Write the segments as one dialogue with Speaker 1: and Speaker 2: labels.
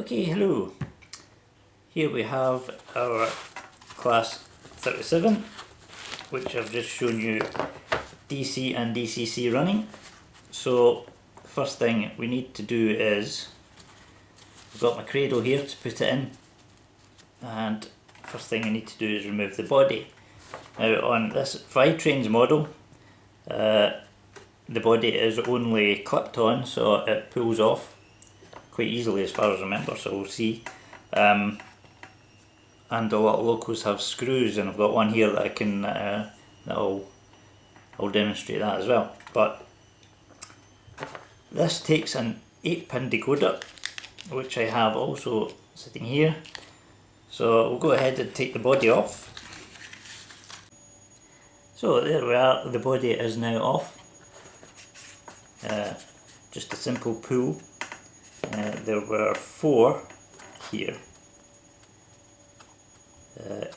Speaker 1: Okay, hello. Here we have our class 37, which I've just shown you DC and DCC running. So first thing we need to do is, I've got my cradle here to put it in, and first thing I need to do is remove the body. Now on this Vitrains model, the body is only clipped on, so it pulls off quite easily as far as I remember, so we'll see. And a lot of locos have screws, and I've got one here that I can I'll demonstrate that as well. But this takes an 8-pin decoder, which I have also sitting here. So we'll go ahead and take the body off. So there we are, the body is now off. Just a simple pull. There were 4 here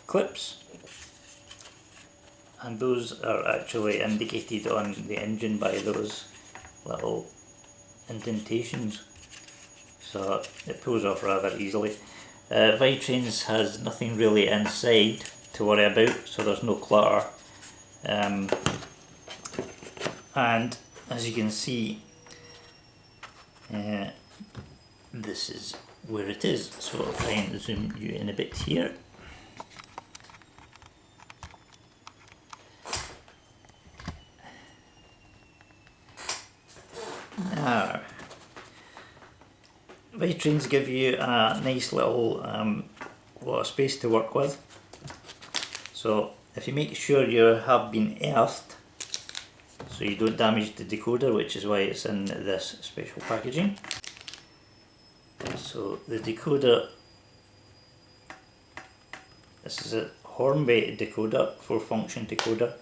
Speaker 1: clips, and those are actually indicated on the engine by those little indentations, so it pulls off rather easily. Vitrains has nothing really inside to worry about, so there's no clutter, and as you can see, this is where it is. So I'll try and zoom you in a bit here. Now, Vitrains give you a nice little lot of space to work with. So if you make sure you have been earthed, so you don't damage the decoder, which is why it's in this special packaging. So the decoder, this is a Hornby decoder, 4-function decoder,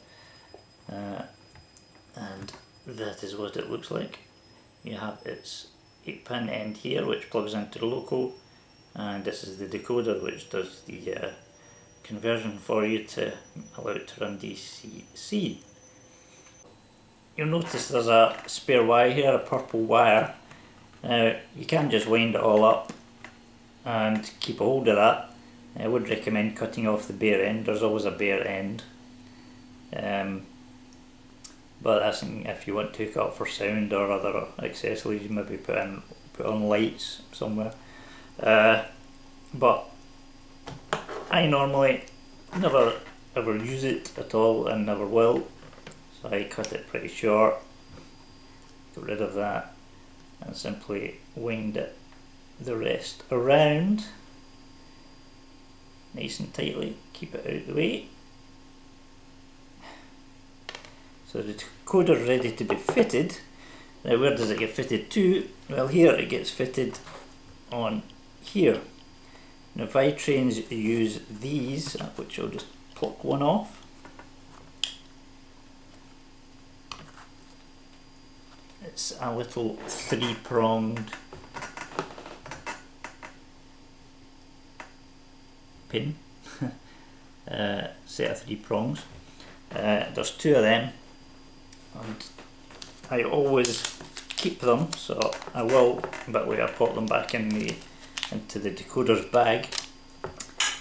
Speaker 1: and that is what it looks like. You have its 8-pin end here, which plugs into the loco, and this is the decoder, which does the conversion for you to allow it to run DCC. You'll notice there's a spare wire here, a purple wire. Now you can just wind it all up and keep a hold of that. I would recommend cutting off the bare end. There's always a bare end, but that's if you want to hook up for sound or other accessories. Maybe put on lights somewhere, but I normally never ever use it at all and never will, so I cut it pretty short, get rid of that, and simply wind it the rest around nice and tightly, keep it out of the way. So the decoder is ready to be fitted. Now where does it get fitted to? Well, here it gets fitted on here. Now Vitrains use these, which I'll just pluck one off. It's a little 3-pronged pin, set of 3 prongs. There's 2 of them, and I always keep them, so I will, but I pop them back into the decoder's bag.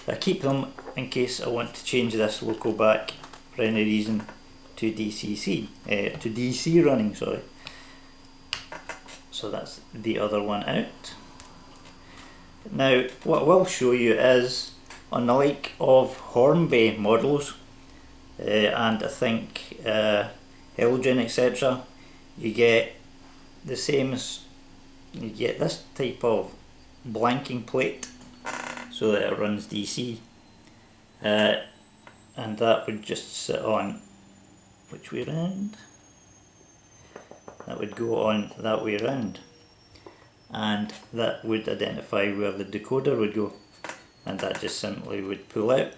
Speaker 1: I keep them in case I want to change this loco back for any reason to DCC, to DC running, sorry. So that's the other one out. Now what I will show you is, on the like of Hornby models, and I think Elgin, etc., you get the same, you get this type of blanking plate so that it runs DC, and that would just sit on, which way round? That would go on that way round, and that would identify where the decoder would go, and that just simply would pull out.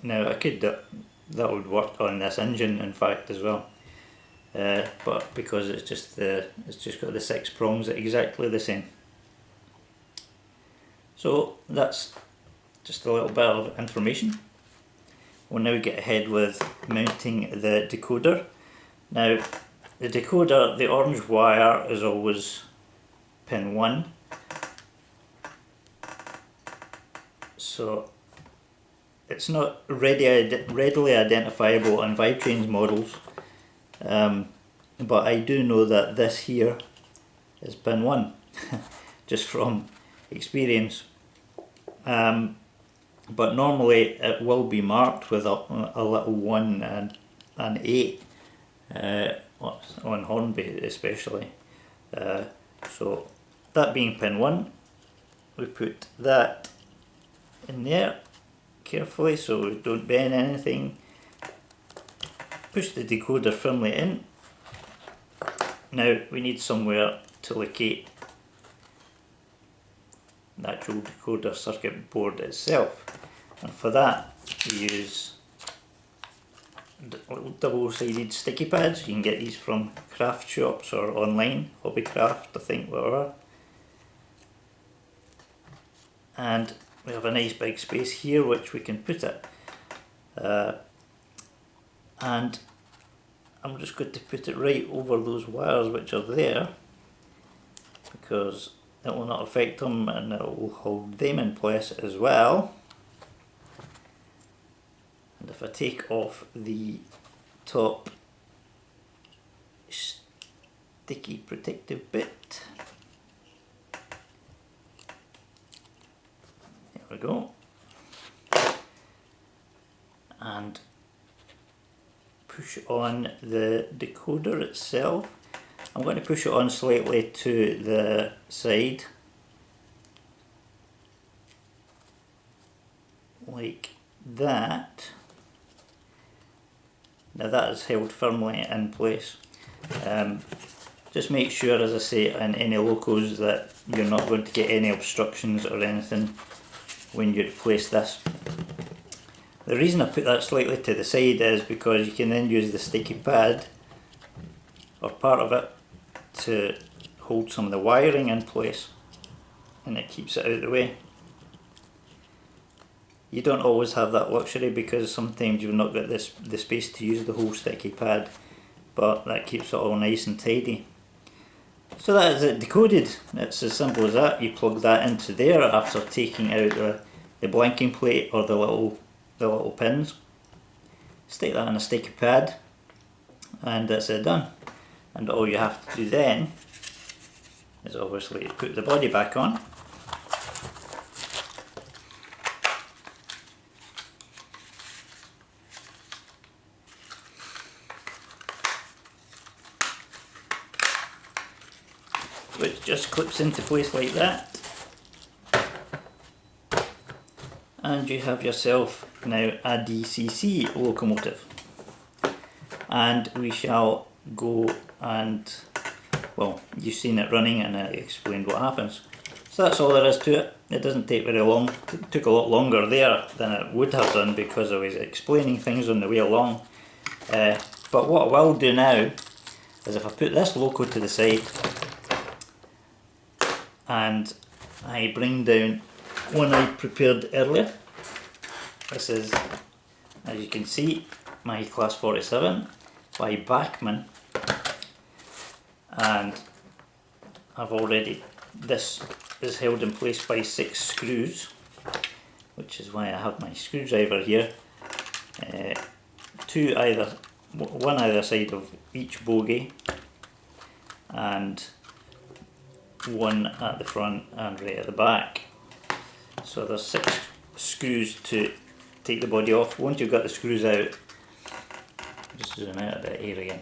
Speaker 1: Now I could that would work on this engine in fact as well, but because it's just got the 6 prongs exactly the same. So that's just a little bit of information. We'll now get ahead with mounting the decoder. Now the decoder, the orange wire is always pin 1, so it's not readily identifiable on Vivetrains models, but I do know that this here is pin 1, just from experience. But normally it will be marked with a little 1 and an 8, on Hornby especially. So that being pin 1, we put that in there carefully so we don't bend anything. Push the decoder firmly in. Now we need somewhere to locate the actual decoder circuit board itself, and for that we use double-sided sticky pads. You can get these from craft shops or online, Hobbycraft I think, whatever. And we have a nice big space here which we can put it, and I'm just going to put it right over those wires which are there, because it will not affect them and it will hold them in place as well. And if I take off the top sticky protective bit, there we go, and push on the decoder itself. I'm going to push it on slightly to the side, like that. Now that is held firmly in place. Just make sure, as I say, in any locos that you're not going to get any obstructions or anything when you place this. The reason I put that slightly to the side is because you can then use the sticky pad, or part of it, to hold some of the wiring in place, and it keeps it out of the way. You don't always have that luxury because sometimes you've not got the space to use the whole sticky pad, but that keeps it all nice and tidy. So that is it decoded. It's as simple as that. You plug that into there after taking out the blanking plate or the little pins. Stick that on a sticky pad and that's it done. And all you have to do then is obviously put the body back on. Which just clips into place like that. And you have yourself now a DCC locomotive. And we shall go and, well, you've seen it running and I explained what happens. So that's all there is to it. It doesn't take very long. It took a lot longer there than it would have done because I was explaining things on the way along. But what I will do now is if I put this loco to the side and I bring down one I prepared earlier. This is, as you can see, my Class 47 by Bachmann, and I've already, this is held in place by 6 screws, which is why I have my screwdriver here. One either side of each bogie, and one at the front and right at the back. So there's 6 screws to take the body off. Once you've got the screws out, just zoom out a bit here again.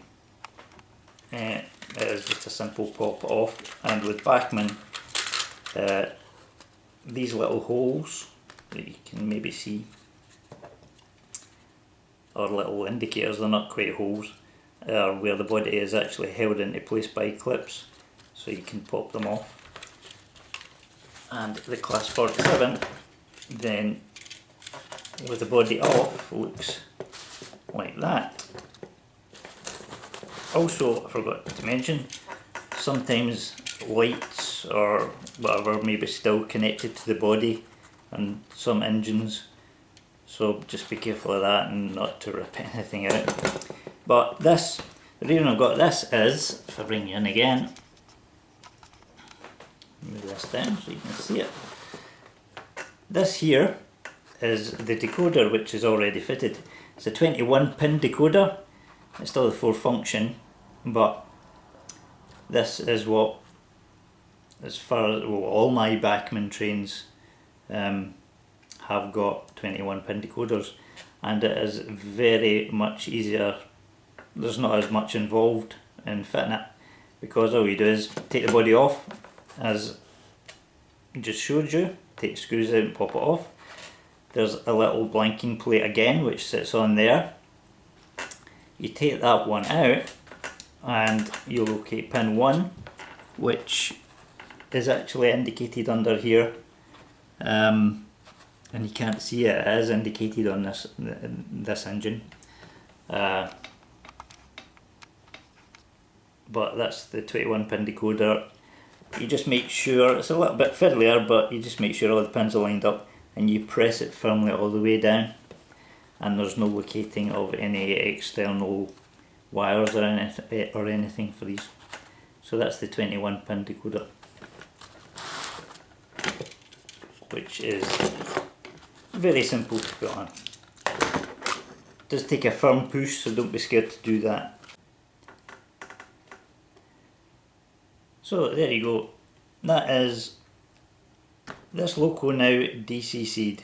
Speaker 1: It is just a simple pop off, and with Bachmann, these little holes that you can maybe see, or little indicators, they're not quite holes, are where the body is actually held into place by clips, so you can pop them off. And the Class 47 then, with the body off, looks like that. Also, I forgot to mention, sometimes lights or whatever may be still connected to the body and some engines, so just be careful of that and not to rip anything out. But this, the reason I've got this is, if I bring you in again, move this down so you can see it. This here is the decoder, which is already fitted. It's a 21 pin decoder. It's still a 4 function, but this is what, as far as, well, all my Bachmann trains have got 21 pin decoders, and it is very much easier. There's not as much involved in fitting it, because all you do is take the body off, as just showed you, take the screws out and pop it off. There's a little blanking plate again which sits on there. You take that one out and you locate pin 1, which is actually indicated under here, and you can't see it, it is indicated on this engine, but that's the 21 pin decoder. You just make sure, it's a little bit fiddlier, but you just make sure all the pins are lined up and you press it firmly all the way down, and there's no locating of any external wires or anything for these. So that's the 21 pin decoder, which is very simple to put on. It does take a firm push, so don't be scared to do that. So there you go, that is this loco now DCC'd.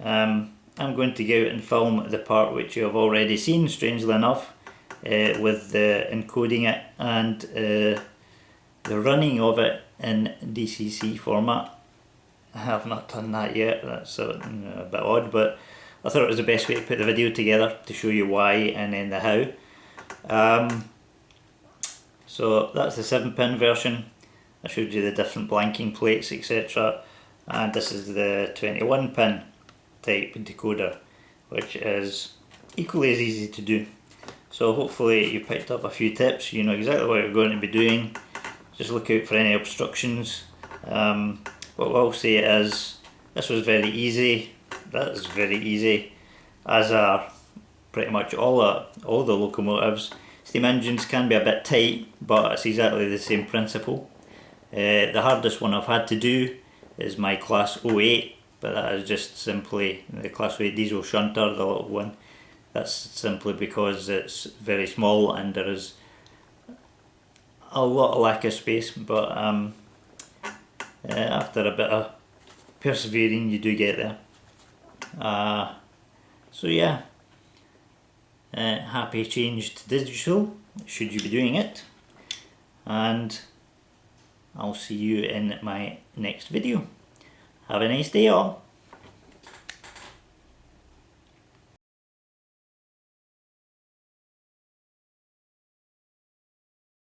Speaker 1: I'm going to go out and film the part which you have already seen, strangely enough, with the encoding it and the running of it in DCC format. I have not done that yet, that's a bit odd, but I thought it was the best way to put the video together to show you why and then the how. So that's the 7-pin version. I showed you the different blanking plates, etc. And this is the 21 pin type decoder, which is equally as easy to do. So hopefully you picked up a few tips, you know exactly what you're going to be doing. Just look out for any obstructions. What I'll say is, this was very easy, that is very easy, as are pretty much all the locomotives. Steam engines can be a bit tight, but it's exactly the same principle. The hardest one I've had to do is my class 08, but that is just simply the class 08 diesel shunter, the little one. That's simply because it's very small and there is a lot of lack of space, but after a bit of persevering you do get there. So yeah, happy change to digital, should you be doing it, and I'll see you in my next video. Have a nice day all.